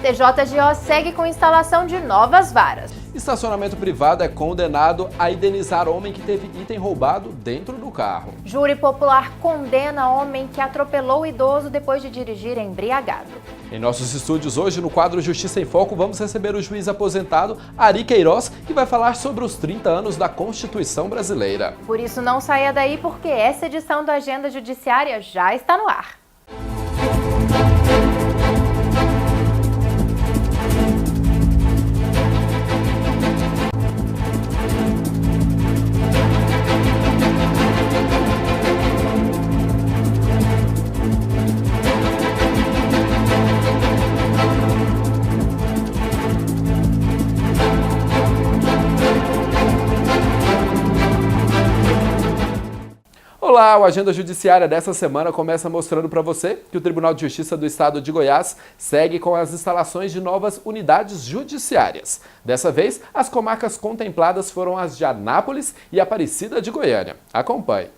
TJGO segue com instalação de novas varas. Estacionamento privado é condenado a indenizar homem que teve item roubado dentro do carro. Júri popular condena homem que atropelou idoso depois de dirigir embriagado. Em nossos estúdios hoje, no quadro Justiça em Foco, vamos receber o juiz aposentado Ari Queiroz, que vai falar sobre os 30 anos da Constituição Brasileira. Por isso não saia daí, porque essa edição da Agenda Judiciária já está no ar. Olá, o Agenda Judiciária dessa semana começa mostrando para você que o Tribunal de Justiça do Estado de Goiás segue com as instalações de novas unidades judiciárias. Dessa vez, as comarcas contempladas foram as de Anápolis e Aparecida de Goiânia. Acompanhe.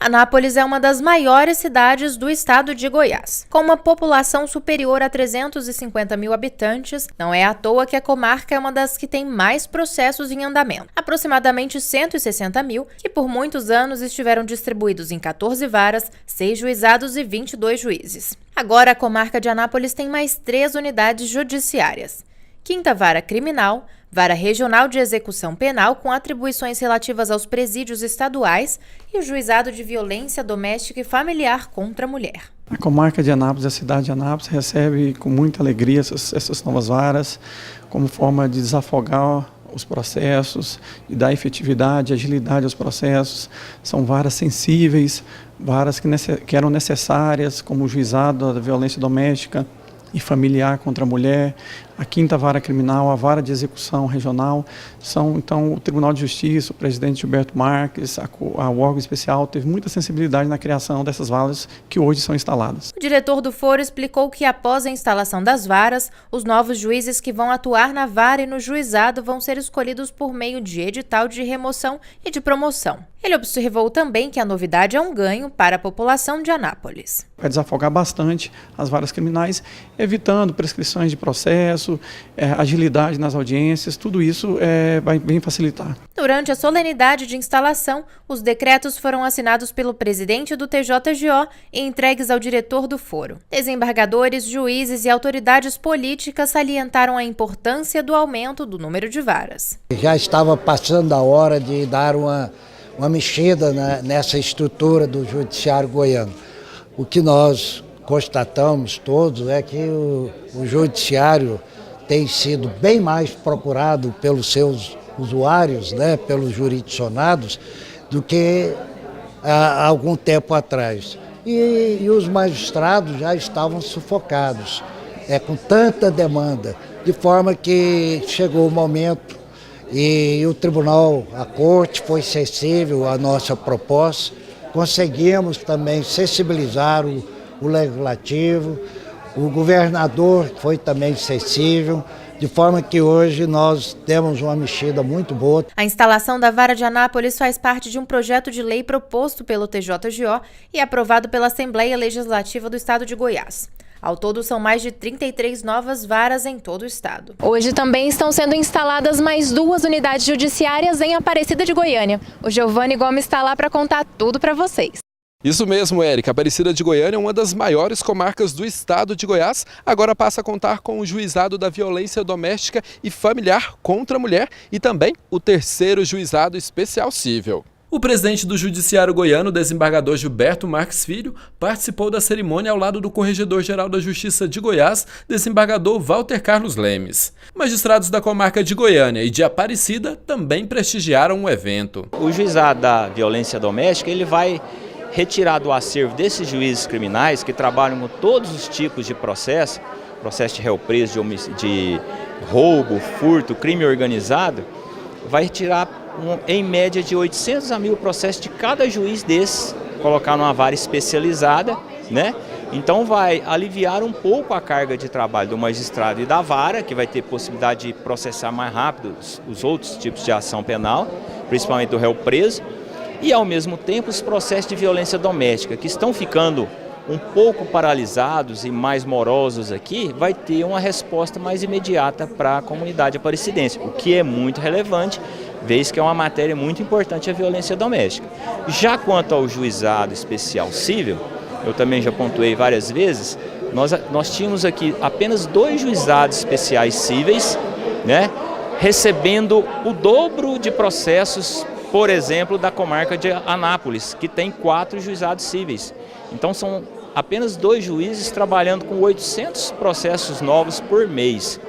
Anápolis é uma das maiores cidades do estado de Goiás. Com uma população superior a 350 mil habitantes, não é à toa que a comarca é uma das que tem mais processos em andamento. Aproximadamente 160 mil, que por muitos anos estiveram distribuídos em 14 varas, 6 juizados e 22 juízes. Agora a comarca de Anápolis tem mais 3 unidades judiciárias. 5ª Vara Criminal, Vara Regional de Execução Penal com atribuições relativas aos presídios estaduais e o Juizado de Violência Doméstica e Familiar contra a Mulher. A comarca de Anápolis, a cidade de Anápolis, recebe com muita alegria essas novas varas como forma de desafogar os processos e dar efetividade e agilidade aos processos. São varas sensíveis, varas que eram necessárias, como o Juizado da Violência Doméstica e Familiar contra a Mulher, a 5ª Vara Criminal, a Vara de Execução Regional. Então, o Tribunal de Justiça, o presidente Gilberto Marques, o órgão especial, teve muita sensibilidade na criação dessas varas que hoje são instaladas. O diretor do foro explicou que após a instalação das varas, os novos juízes que vão atuar na vara e no juizado vão ser escolhidos por meio de edital de remoção e de promoção. Ele observou também que a novidade é um ganho para a população de Anápolis. Vai desafogar bastante as varas criminais, evitando prescrições de processo, agilidade nas audiências, tudo isso vai bem facilitar. Durante a solenidade de instalação, os decretos foram assinados pelo presidente do TJGO e entregues ao diretor do foro. Desembargadores, juízes e autoridades políticas salientaram a importância do aumento do número de varas. Já estava passando a hora de dar uma mexida nessa estrutura do judiciário goiano. O que nós constatamos todos é que o judiciário tem sido bem mais procurado pelos seus usuários, pelos jurisdicionados, do que há algum tempo atrás. E os magistrados já estavam sufocados, com tanta demanda, de forma que chegou o momento e o tribunal, a corte foi sensível à nossa proposta. Conseguimos também sensibilizar o legislativo, o governador foi também sensível, de forma que hoje nós temos uma mexida muito boa. A instalação da Vara de Anápolis faz parte de um projeto de lei proposto pelo TJGO e aprovado pela Assembleia Legislativa do Estado de Goiás. Ao todo, são mais de 33 novas varas em todo o estado. Hoje também estão sendo instaladas mais 2 unidades judiciárias em Aparecida de Goiânia. O Giovanni Gomes está lá para contar tudo para vocês. Isso mesmo, Érica. Aparecida de Goiânia é uma das maiores comarcas do estado de Goiás. Agora passa a contar com o Juizado da Violência Doméstica e Familiar contra a Mulher e também o 3º Juizado Especial Cível. O presidente do Judiciário Goiano, desembargador Gilberto Marques Filho, participou da cerimônia ao lado do Corregedor-Geral da Justiça de Goiás, desembargador Walter Carlos Lemes. Magistrados da comarca de Goiânia e de Aparecida também prestigiaram o evento. O Juizado da Violência Doméstica ele vai retirar do acervo desses juízes criminais que trabalham com todos os tipos de processo de réu preso, de roubo, furto, crime organizado, vai retirar em média de 800 a 1.000 processos de cada juiz desses, colocar numa vara especializada, Então vai aliviar um pouco a carga de trabalho do magistrado e da vara, que vai ter possibilidade de processar mais rápido os outros tipos de ação penal, principalmente do réu preso, e ao mesmo tempo os processos de violência doméstica, que estão ficando um pouco paralisados e mais morosos aqui, vai ter uma resposta mais imediata para a comunidade aparecidense, o que é muito relevante, vez que é uma matéria muito importante a violência doméstica. Já quanto ao juizado especial cível, eu também já pontuei várias vezes, nós tínhamos aqui apenas 2 juizados especiais cíveis, né, recebendo o dobro de processos, por exemplo, da comarca de Anápolis, que tem 4 juizados cíveis. Então são apenas 2 juízes trabalhando com 800 processos novos por mês.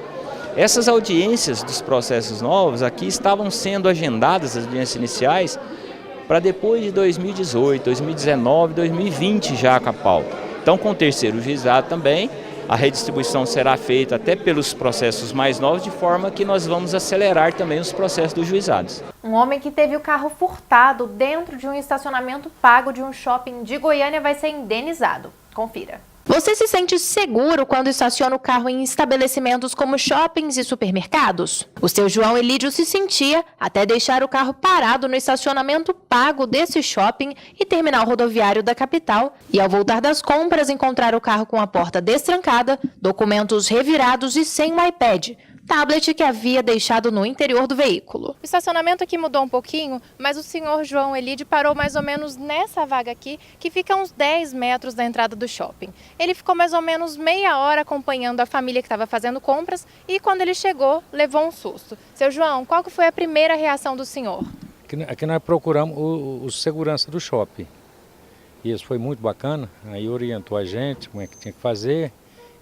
Essas audiências dos processos novos aqui estavam sendo agendadas, as audiências iniciais, para depois de 2018, 2019, 2020 já com a pauta. Então, com o 3º juizado também, a redistribuição será feita até pelos processos mais novos, de forma que nós vamos acelerar também os processos dos juizados. Um homem que teve o carro furtado dentro de um estacionamento pago de um shopping de Goiânia vai ser indenizado. Confira. Você se sente seguro quando estaciona o carro em estabelecimentos como shoppings e supermercados? O seu João Elídio se sentia até deixar o carro parado no estacionamento pago desse shopping e terminal rodoviário da capital e, ao voltar das compras, encontrar o carro com a porta destrancada, documentos revirados e sem um iPad, tablet que havia deixado no interior do veículo. O estacionamento aqui mudou um pouquinho, mas o senhor João Elídio parou mais ou menos nessa vaga aqui, que fica a uns 10 metros da entrada do shopping. Ele ficou mais ou menos meia hora acompanhando a família que estava fazendo compras e quando ele chegou, levou um susto. Seu João, qual que foi a primeira reação do senhor? Aqui nós procuramos o segurança do shopping. E isso foi muito bacana, aí orientou a gente como é que tinha que fazer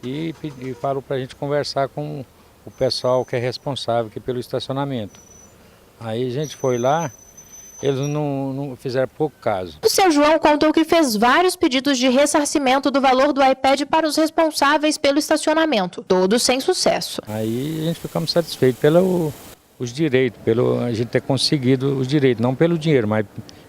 e falou para a gente conversar com o pessoal que é responsável aqui pelo estacionamento. Aí a gente foi lá, eles não fizeram pouco caso. O seu João contou que fez vários pedidos de ressarcimento do valor do iPad para os responsáveis pelo estacionamento, todos sem sucesso. Aí a gente ficamos satisfeitos pelos direitos, pelo a gente ter conseguido os direitos, não pelo dinheiro, mas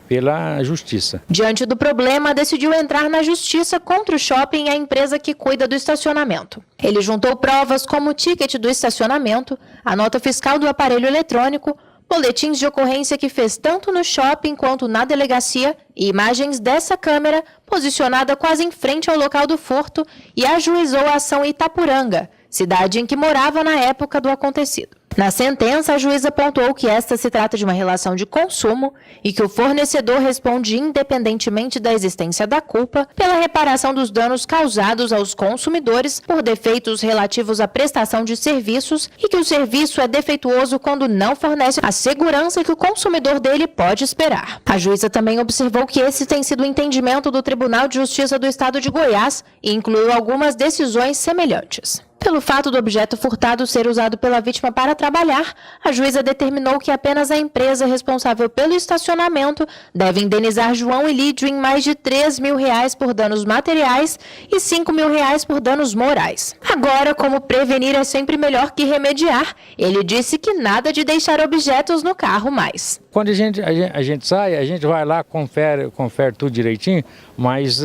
pela justiça. Diante do problema, decidiu entrar na justiça contra o shopping e a empresa que cuida do estacionamento. Ele juntou provas como o ticket do estacionamento, a nota fiscal do aparelho eletrônico, boletins de ocorrência que fez tanto no shopping quanto na delegacia e imagens dessa câmera posicionada quase em frente ao local do furto e ajuizou a ação em Itapuranga, cidade em que morava na época do acontecido. Na sentença, a juíza apontou que esta se trata de uma relação de consumo e que o fornecedor responde independentemente da existência da culpa pela reparação dos danos causados aos consumidores por defeitos relativos à prestação de serviços e que o serviço é defeituoso quando não fornece a segurança que o consumidor dele pode esperar. A juíza também observou que esse tem sido o entendimento do Tribunal de Justiça do Estado de Goiás e incluiu algumas decisões semelhantes. Pelo fato do objeto furtado ser usado pela vítima para trabalhar, a juíza determinou que apenas a empresa responsável pelo estacionamento deve indenizar João Elídio em mais de R$3 mil por danos materiais e R$5 mil por danos morais. Agora, como prevenir é sempre melhor que remediar, ele disse que nada de deixar objetos no carro mais. Quando a gente sai, a gente vai lá, confere tudo direitinho, mas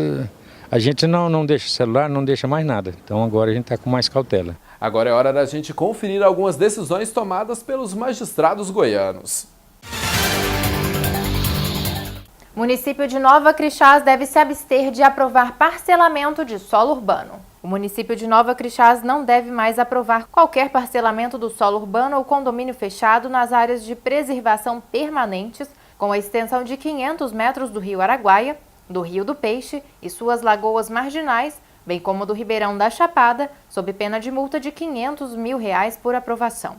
a gente não deixa celular, não deixa mais nada. Então agora a gente está com mais cautela. Agora é hora da gente conferir algumas decisões tomadas pelos magistrados goianos. O município de Nova Crixás deve se abster de aprovar parcelamento de solo urbano. O município de Nova Crixás não deve mais aprovar qualquer parcelamento do solo urbano ou condomínio fechado nas áreas de preservação permanentes, com a extensão de 500 metros do Rio Araguaia, do Rio do Peixe e suas lagoas marginais, bem como do Ribeirão da Chapada, sob pena de multa de R$500 mil por aprovação.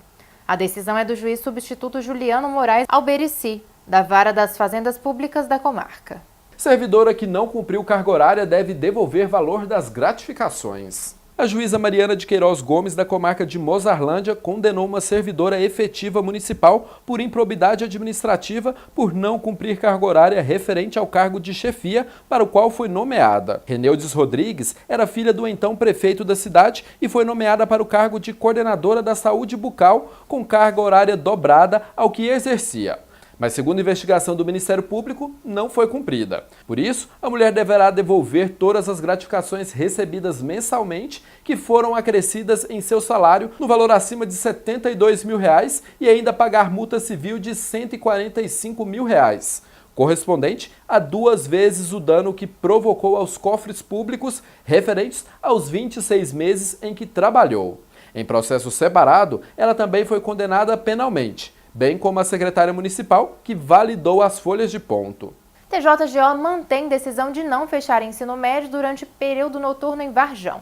A decisão é do juiz substituto Juliano Moraes Alberici, da Vara das Fazendas Públicas da comarca. Servidora que não cumpriu carga horária deve devolver valor das gratificações. A juíza Mariana de Queiroz Gomes, da comarca de Mozarlândia, condenou uma servidora efetiva municipal por improbidade administrativa por não cumprir carga horária referente ao cargo de chefia para o qual foi nomeada. Reneudes Rodrigues era filha do então prefeito da cidade e foi nomeada para o cargo de coordenadora da saúde bucal com carga horária dobrada ao que exercia. Mas, segundo a investigação do Ministério Público, não foi cumprida. Por isso, a mulher deverá devolver todas as gratificações recebidas mensalmente que foram acrescidas em seu salário no valor acima de R$72 mil e ainda pagar multa civil de R$145 mil. correspondente a 2 vezes o dano que provocou aos cofres públicos referentes aos 26 meses em que trabalhou. Em processo separado, ela também foi condenada penalmente, bem como a secretária municipal, que validou as folhas de ponto. TJGO mantém decisão de não fechar ensino médio durante período noturno em Varjão.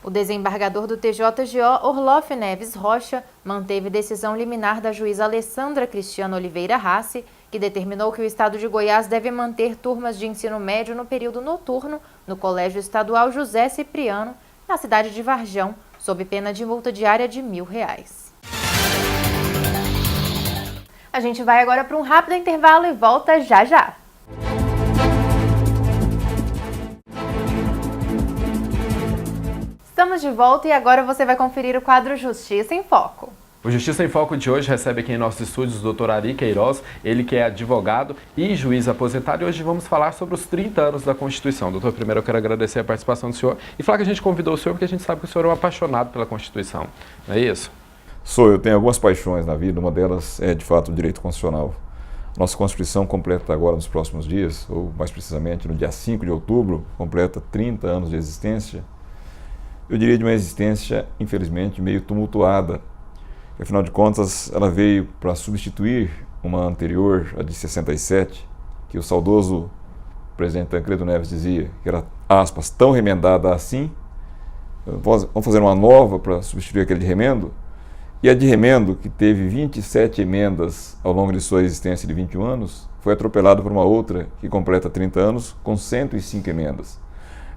O desembargador do TJGO, Orloff Neves Rocha, manteve decisão liminar da juíza Alessandra Cristiana Oliveira Rassi, que determinou que o estado de Goiás deve manter turmas de ensino médio no período noturno no Colégio Estadual José Cipriano, na cidade de Varjão, sob pena de multa diária de R$1.000. A gente vai agora para um rápido intervalo e volta já já. Estamos de volta e agora você vai conferir o quadro Justiça em Foco. O Justiça em Foco de hoje recebe aqui em nossos estúdios o Dr. Ari Queiroz, ele que é advogado e juiz aposentado, e hoje vamos falar sobre os 30 anos da Constituição. Doutor, primeiro eu quero agradecer a participação do senhor e falar que a gente convidou o senhor porque a gente sabe que o senhor é um apaixonado pela Constituição, não é isso? Eu tenho algumas paixões na vida, uma delas é de fato o direito constitucional. Nossa Constituição completa agora nos próximos dias, ou mais precisamente no dia 5 de outubro, completa 30 anos de existência. Eu diria de uma existência, infelizmente, meio tumultuada. Afinal de contas, ela veio para substituir uma anterior, a de 67, que o saudoso presidente Tancredo Neves dizia que era, aspas, tão remendada assim. Vamos fazer uma nova para substituir aquele de remendo. E a de remendo, que teve 27 emendas ao longo de sua existência de 21 anos, foi atropelada por uma outra que completa 30 anos com 105 emendas.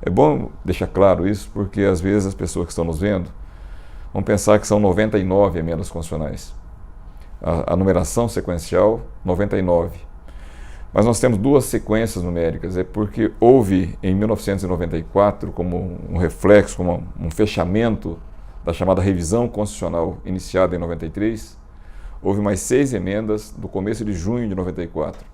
É bom deixar claro isso, porque às vezes as pessoas que estão nos vendo vão pensar que são 99 emendas constitucionais. A numeração sequencial, 99. Mas nós temos 2 sequências numéricas, é porque houve em 1994, como um reflexo, como um fechamento da chamada revisão constitucional iniciada em 93, houve mais 6 emendas no começo de junho de 94.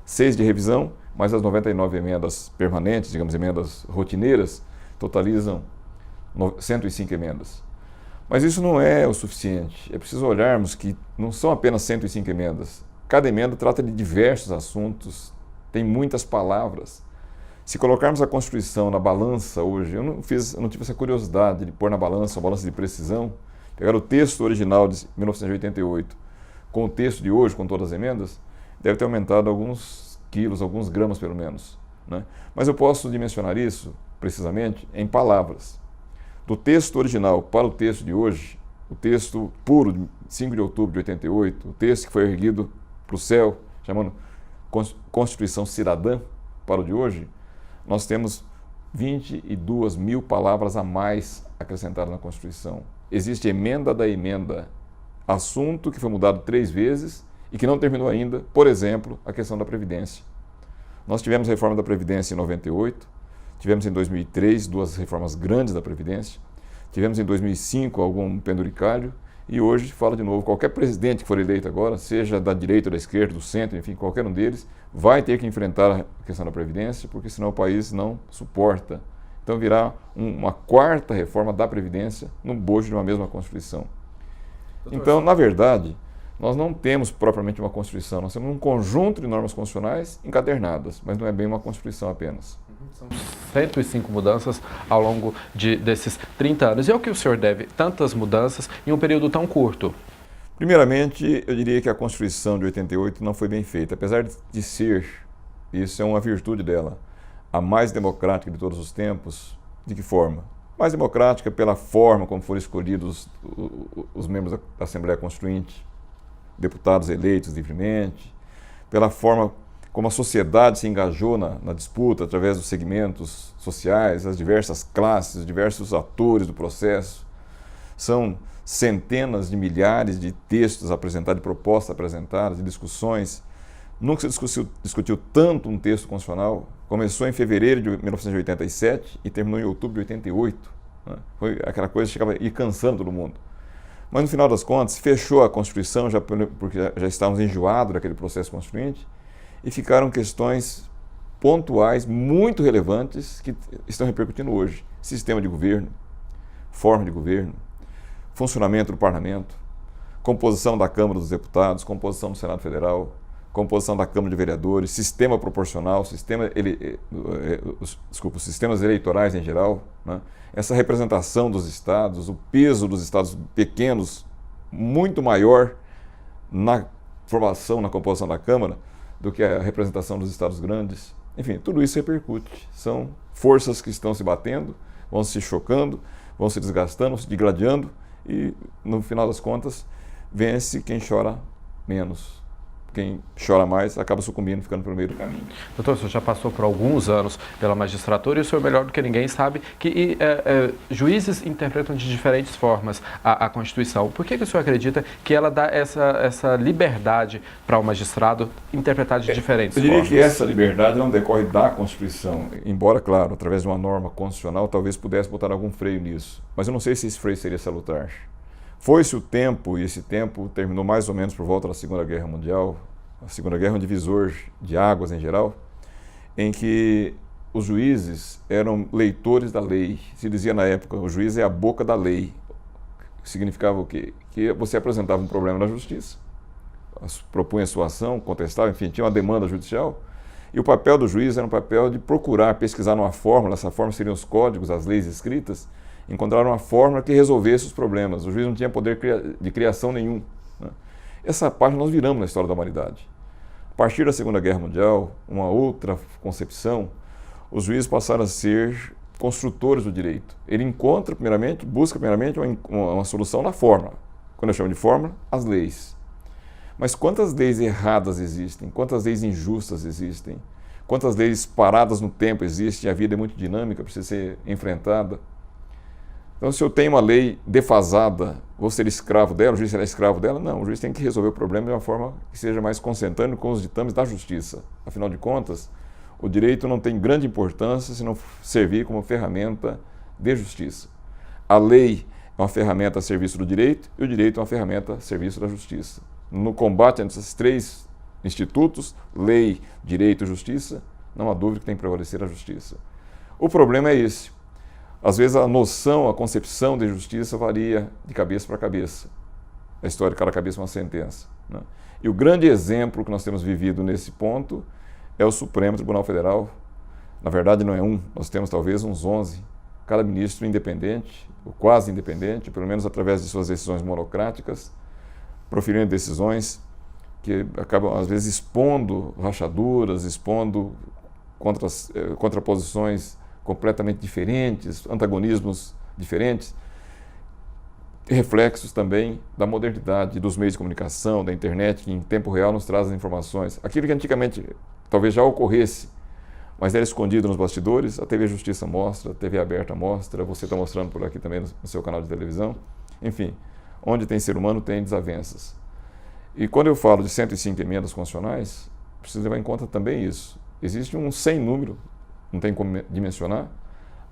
6 de revisão, mas as 99 emendas permanentes, digamos, emendas rotineiras, totalizam 105 emendas. Mas isso não é o suficiente. É preciso olharmos que não são apenas 105 emendas. Cada emenda trata de diversos assuntos, tem muitas palavras. Se colocarmos a Constituição na balança hoje, eu não tive essa curiosidade de pôr na balança, uma balança de precisão, pegar o texto original de 1988 com o texto de hoje, com todas as emendas, deve ter aumentado alguns quilos, alguns gramas pelo menos, né? Mas eu posso dimensionar isso, precisamente, em palavras. Do texto original para o texto de hoje, o texto puro de 5 de outubro de 88, o texto que foi erguido para o céu, chamando Constituição Cidadã, para o de hoje, nós temos 22 mil palavras a mais acrescentadas na Constituição. Existe emenda da emenda, assunto que foi mudado 3 vezes e que não terminou ainda, por exemplo, a questão da Previdência. Nós tivemos a reforma da Previdência em 98, tivemos em 2003 2 reformas grandes da Previdência, tivemos em 2005 algum penduricalho e hoje fala de novo, qualquer presidente que for eleito agora, seja da direita ou da esquerda, do centro, enfim, qualquer um deles, vai ter que enfrentar a questão da Previdência, porque senão o país não suporta. Então virá uma 4ª reforma da Previdência no bojo de uma mesma Constituição. Então, na verdade, nós não temos propriamente uma Constituição, nós temos um conjunto de normas constitucionais encadernadas, mas não é bem uma Constituição apenas. São 105 mudanças ao longo desses 30 anos. E ao que o senhor deve tantas mudanças em um período tão curto? Primeiramente, eu diria que a Constituição de 88 não foi bem feita, apesar de ser, isso é uma virtude dela, a mais democrática de todos os tempos. De que forma? Mais democrática pela forma como foram escolhidos os membros da Assembleia Constituinte, deputados eleitos livremente, pela forma como a sociedade se engajou na disputa através dos segmentos sociais, as diversas classes, os diversos atores do processo. São centenas de milhares de textos apresentados, de propostas apresentadas, de discussões. Nunca se discutiu tanto um texto constitucional. Começou em fevereiro de 1987 e terminou em outubro de 88. Né? Foi aquela coisa que chegava a ir cansando todo mundo. Mas no final das contas, fechou a Constituição, porque já estávamos enjoados daquele processo constituinte, e ficaram questões pontuais, muito relevantes, que estão repercutindo hoje. Sistema de governo, forma de governo, funcionamento do parlamento, composição da Câmara dos Deputados, composição do Senado Federal, composição da Câmara de Vereadores, sistema proporcional, sistemas eleitorais em geral, né? Essa representação dos estados, o peso dos estados pequenos muito maior na formação, na composição da Câmara do que a representação dos estados grandes. Enfim, tudo isso repercute. São forças que estão se batendo, vão se chocando, vão se desgastando, se digladiando e, no final das contas, vence quem chora menos. Quem chora mais acaba sucumbindo, ficando pelo meio do caminho. Doutor, o senhor já passou por alguns anos pela magistratura e o senhor, melhor do que ninguém, sabe que juízes interpretam de diferentes formas a Constituição. Por que o senhor acredita que ela dá essa liberdade para o magistrado interpretar de diferentes formas? Eu diria que essa liberdade não decorre da Constituição. Embora, claro, através de uma norma constitucional, talvez pudesse botar algum freio nisso. Mas eu não sei se esse freio seria salutar. Foi-se o tempo, e esse tempo terminou mais ou menos por volta da Segunda Guerra Mundial. A Segunda Guerra é um divisor de águas em geral, em que os juízes eram leitores da lei. Se dizia na época, o juiz é a boca da lei. Significava o quê? Que você apresentava um problema na justiça, propunha sua ação, contestava, enfim, tinha uma demanda judicial, e o papel do juiz era um papel de procurar, pesquisar numa fórmula, essa fórmula seriam os códigos, as leis escritas, encontrar uma fórmula que resolvesse os problemas. O juiz não tinha poder de criação nenhum, né? Essa parte nós viramos na história da humanidade. A partir da Segunda Guerra Mundial, uma outra concepção, os juízes passaram a ser construtores do direito. Ele busca primeiramente uma solução na fórmula. Quando eu chamo de fórmula, as leis. Mas quantas leis erradas existem? Quantas leis injustas existem? Quantas leis paradas no tempo existem? A vida é muito dinâmica, precisa ser enfrentada. Então, se eu tenho uma lei defasada, vou ser escravo dela, o juiz será escravo dela? Não, o juiz tem que resolver o problema de uma forma que seja mais consentânea com os ditames da justiça. Afinal de contas, o direito não tem grande importância se não servir como ferramenta de justiça. A lei é uma ferramenta a serviço do direito e o direito é uma ferramenta a serviço da justiça. No combate entre esses três institutos, lei, direito e justiça, não há dúvida que tem que prevalecer a justiça. O problema é esse. Às vezes a noção, a concepção de justiça varia de cabeça para cabeça. A história de cada cabeça é uma sentença, né? E o grande exemplo que nós temos vivido nesse ponto é o Supremo Tribunal Federal. Na verdade não é um, nós temos talvez uns 11. Cada ministro independente, ou quase independente, pelo menos através de suas decisões monocráticas, proferindo decisões que acabam às vezes expondo rachaduras, expondo contraposições completamente diferentes, antagonismos diferentes, reflexos também da modernidade, dos meios de comunicação, da internet, que em tempo real nos traz as informações. Aquilo que antigamente talvez já ocorresse, mas era escondido nos bastidores, a TV Justiça mostra, a TV Aberta mostra, você está mostrando por aqui também no seu canal de televisão. Enfim, onde tem ser humano tem desavenças. E quando eu falo de 105 emendas constitucionais, preciso levar em conta também isso. Existe um sem número, não tem como dimensionar,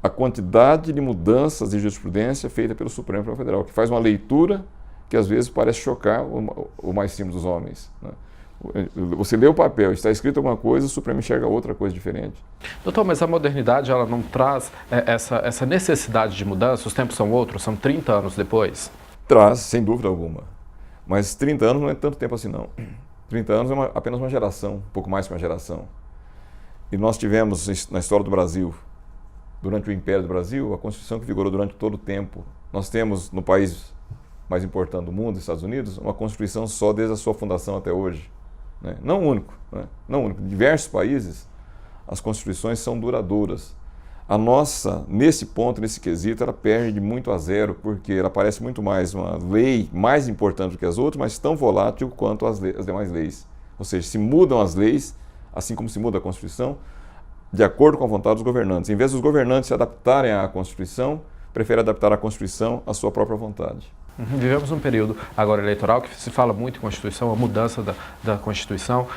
a quantidade de mudanças de jurisprudência feita pelo Supremo Tribunal Federal, que faz uma leitura que às vezes parece chocar o mais simples dos homens, né? Você lê o papel, está escrito alguma coisa, o Supremo enxerga outra coisa diferente. Doutor, mas a modernidade ela não traz essa necessidade de mudança? Os tempos são outros, são 30 anos depois? Traz, sem dúvida alguma. Mas 30 anos não é tanto tempo assim, não. 30 anos é apenas uma geração, um pouco mais que uma geração. E nós tivemos, na história do Brasil, durante o Império do Brasil, a Constituição que vigorou durante todo o tempo. Nós temos, no país mais importante do mundo, Estados Unidos, uma Constituição só desde a sua fundação até hoje, né? Não único, né? Não único. Em diversos países, as Constituições são duradouras. A nossa, nesse ponto, nesse quesito, ela perde de muito a zero, porque ela parece muito mais uma lei mais importante do que as outras, mas tão volátil quanto as demais leis. Ou seja, se mudam as leis, assim como se muda a Constituição, de acordo com a vontade dos governantes. Em vez dos governantes se adaptarem à Constituição, preferem adaptar a Constituição à sua própria vontade. Vivemos um período agora eleitoral que se fala muito em Constituição, a mudança da Constituição.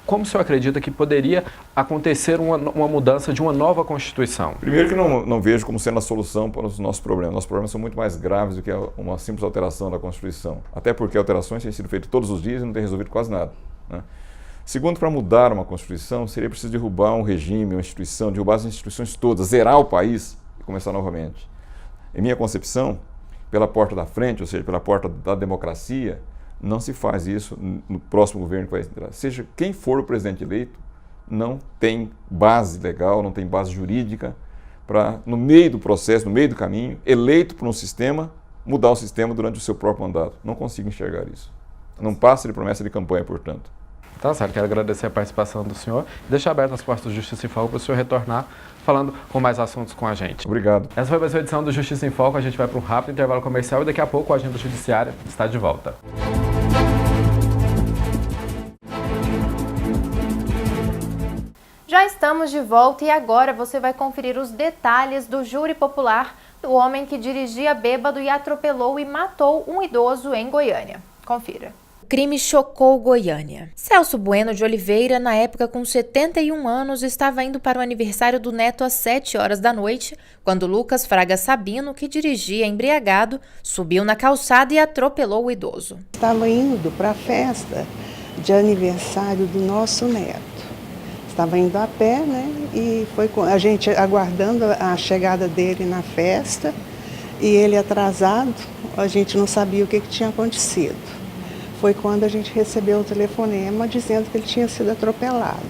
Como o senhor acredita que poderia acontecer uma mudança de uma nova Constituição? Primeiro que não vejo como sendo a solução para os nossos problemas. Nossos problemas são muito mais graves do que uma simples alteração da Constituição. Até porque alterações têm sido feitas todos os dias e não têm resolvido quase nada, né? Segundo, para mudar uma Constituição, seria preciso derrubar um regime, uma instituição, derrubar as instituições todas, zerar o país e começar novamente. Em minha concepção, pela porta da frente, ou seja, pela porta da democracia, Não se faz isso no próximo governo que vai entrar. Seja quem for o presidente eleito, não tem base legal, não tem base jurídica para, no meio do processo, no meio do caminho, eleito por um sistema, mudar o sistema durante o seu próprio mandato. Não consigo enxergar isso. Não passa de promessa de campanha, portanto. Tá certo, quero agradecer a participação do senhor e deixar aberto as portas do Justiça em Foco para o senhor retornar falando com mais assuntos com a gente. Obrigado. Essa foi mais uma edição do Justiça em Foco, a gente vai para um rápido intervalo comercial e daqui a pouco a Agenda Judiciária está de volta. Já estamos de volta e agora você vai conferir os detalhes do júri popular do homem que dirigia bêbado e atropelou e matou um idoso em Goiânia. Confira. O crime chocou Goiânia. Celso Bueno de Oliveira, na época com 71 anos, estava indo para o aniversário do neto às 7 horas da noite, quando Lucas Fraga Sabino, que dirigia embriagado, subiu na calçada e atropelou o idoso. Estava indo para a festa de aniversário do nosso neto. Estava indo a pé, né? E foi a gente aguardando a chegada dele na festa e ele atrasado, a gente não sabia o que tinha acontecido. Foi quando a gente recebeu o telefonema dizendo que ele tinha sido atropelado,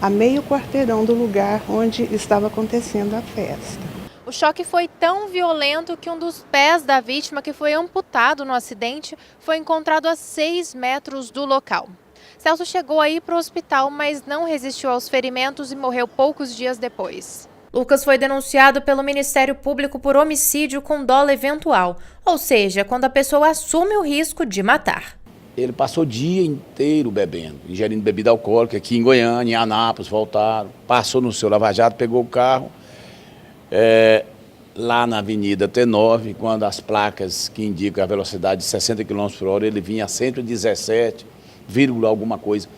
a meio quarteirão do lugar onde estava acontecendo a festa. O choque foi tão violento que um dos pés da vítima, que foi amputado no acidente, foi encontrado a 6 metros do local. Celso chegou a ir para o hospital, mas não resistiu aos ferimentos e morreu poucos dias depois. Lucas foi denunciado pelo Ministério Público por homicídio com dolo eventual, ou seja, quando a pessoa assume o risco de matar. Ele passou o dia inteiro bebendo, ingerindo bebida alcoólica aqui em Goiânia, em Anápolis, voltaram. Passou no seu Lava Jato, pegou o carro lá na Avenida T9, quando as placas que indicam a velocidade de 60 km por hora, ele vinha a 117, alguma coisa,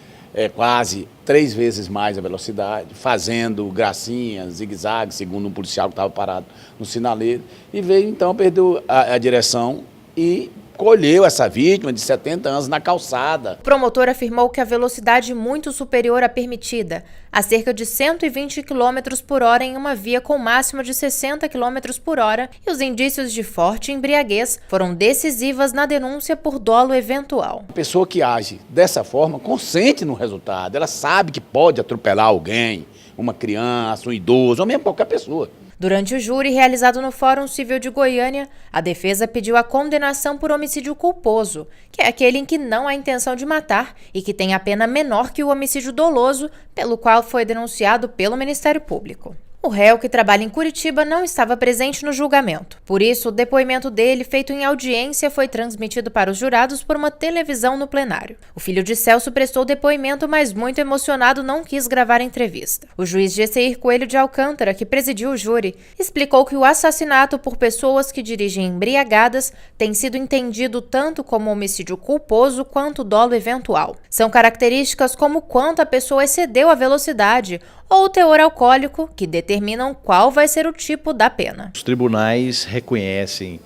quase 3 vezes mais a velocidade, fazendo gracinhas, zigue-zague, segundo um policial que estava parado no sinaleiro, e veio então, perdeu a direção e colheu essa vítima de 70 anos na calçada. O promotor afirmou que a velocidade muito superior à permitida, a cerca de 120 km por hora em uma via com máxima de 60 km por hora, e os indícios de forte embriaguez foram decisivas na denúncia por dolo eventual. A pessoa que age dessa forma consente no resultado, ela sabe que pode atropelar alguém, uma criança, um idoso, ou mesmo qualquer pessoa. Durante o júri realizado no Fórum Civil de Goiânia, a defesa pediu a condenação por homicídio culposo, que é aquele em que não há intenção de matar e que tem a pena menor que o homicídio doloso, pelo qual foi denunciado pelo Ministério Público. O réu, que trabalha em Curitiba, não estava presente no julgamento. Por isso, o depoimento dele, feito em audiência, foi transmitido para os jurados por uma televisão no plenário. O filho de Celso prestou depoimento, mas muito emocionado não quis gravar a entrevista. O juiz Gesseir Coelho de Alcântara, que presidiu o júri, explicou que o assassinato por pessoas que dirigem embriagadas tem sido entendido tanto como homicídio culposo quanto dolo eventual. São características como quanto a pessoa excedeu a velocidade ou o teor alcoólico que determinam qual vai ser o tipo da pena. Os tribunais reconhecem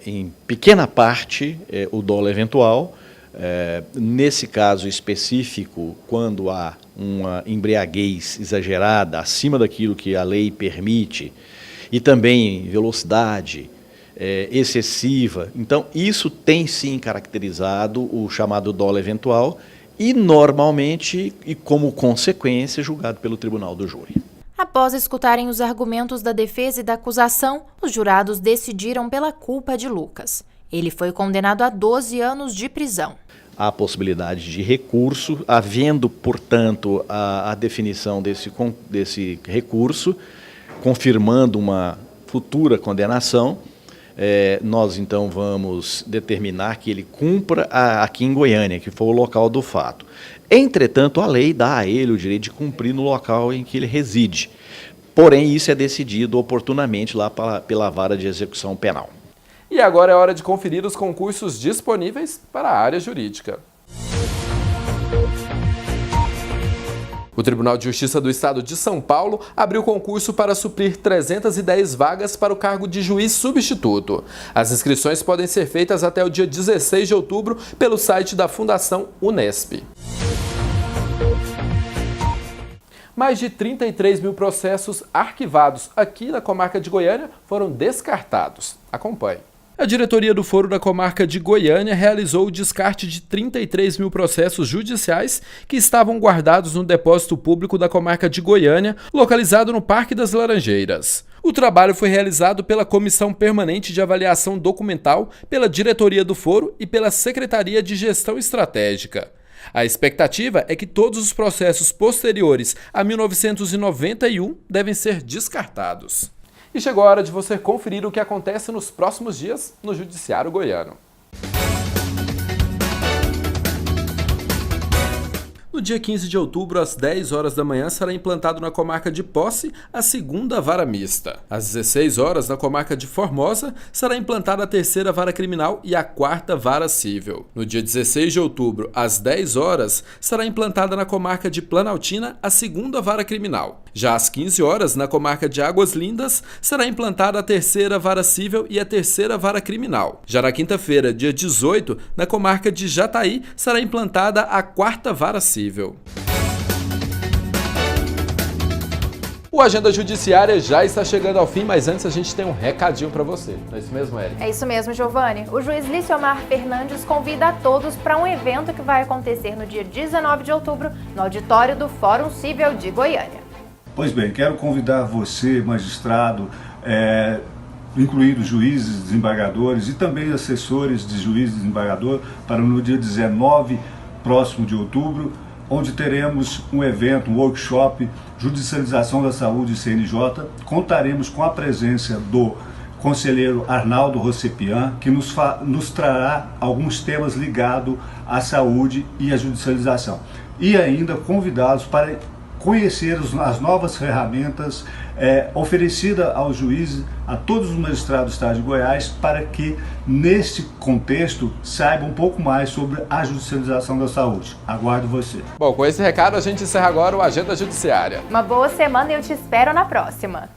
em pequena parte o dolo eventual. Nesse caso específico, quando há uma embriaguez exagerada, acima daquilo que a lei permite, e também velocidade excessiva, então isso tem sim caracterizado o chamado dolo eventual, e normalmente, e como consequência, julgado pelo tribunal do júri. Após escutarem os argumentos da defesa e da acusação, os jurados decidiram pela culpa de Lucas. Ele foi condenado a 12 anos de prisão. Há possibilidade de recurso, havendo, portanto, a definição desse recurso, confirmando uma futura condenação, nós então vamos determinar que ele cumpra aqui em Goiânia, que foi o local do fato. Entretanto, a lei dá a ele o direito de cumprir no local em que ele reside. Porém, isso é decidido oportunamente lá pela Vara de Execução Penal. E agora é hora de conferir os concursos disponíveis para a área jurídica. O Tribunal de Justiça do Estado de São Paulo abriu concurso para suprir 310 vagas para o cargo de juiz substituto. As inscrições podem ser feitas até o dia 16 de outubro pelo site da Fundação Unesp. Mais de 33 mil processos arquivados aqui na comarca de Goiânia foram descartados. Acompanhe. A diretoria do Foro da Comarca de Goiânia realizou o descarte de 33 mil processos judiciais que estavam guardados no depósito público da Comarca de Goiânia, localizado no Parque das Laranjeiras. O trabalho foi realizado pela Comissão Permanente de Avaliação Documental, pela diretoria do Foro e pela Secretaria de Gestão Estratégica. A expectativa é que todos os processos posteriores a 1991 devem ser descartados. E chegou a hora de você conferir o que acontece nos próximos dias no Judiciário Goiano. No dia 15 de outubro, às 10 horas da manhã, será implantado na comarca de Posse a 2ª Vara Mista. Às 16 horas, na comarca de Formosa, será implantada a 3ª Vara Criminal e a 4ª Vara Cível. No dia 16 de outubro, às 10 horas, será implantada na comarca de Planaltina a 2ª Vara Criminal. Já às 15 horas, na comarca de Águas Lindas, será implantada a 3ª Vara Cível e a 3ª Vara Criminal. Já na quinta-feira, dia 18, na comarca de Jataí, será implantada a 4ª Vara Cível. O Agenda Judiciária já está chegando ao fim, mas antes a gente tem um recadinho para você. Não é isso mesmo, Érica? É isso mesmo, Giovanni. O juiz Liciomar Fernandes convida a todos para um evento que vai acontecer no dia 19 de outubro, no auditório do Fórum Cível de Goiânia. Pois bem, quero convidar você, magistrado, incluindo juízes, desembargadores e também assessores de juiz e desembargador, para no dia 19 próximo de outubro, onde teremos um evento, um workshop, Judicialização da Saúde CNJ. Contaremos com a presença do conselheiro Arnaldo Rossepian, que nos trará alguns temas ligados à saúde e à judicialização. E ainda convidá-los para conhecer as novas ferramentas oferecidas aos juízes, a todos os magistrados do Estado de Goiás, para que, neste contexto, saibam um pouco mais sobre a judicialização da saúde. Aguardo você. Bom, com esse recado a gente encerra agora o Agenda Judiciária. Uma boa semana e eu te espero na próxima.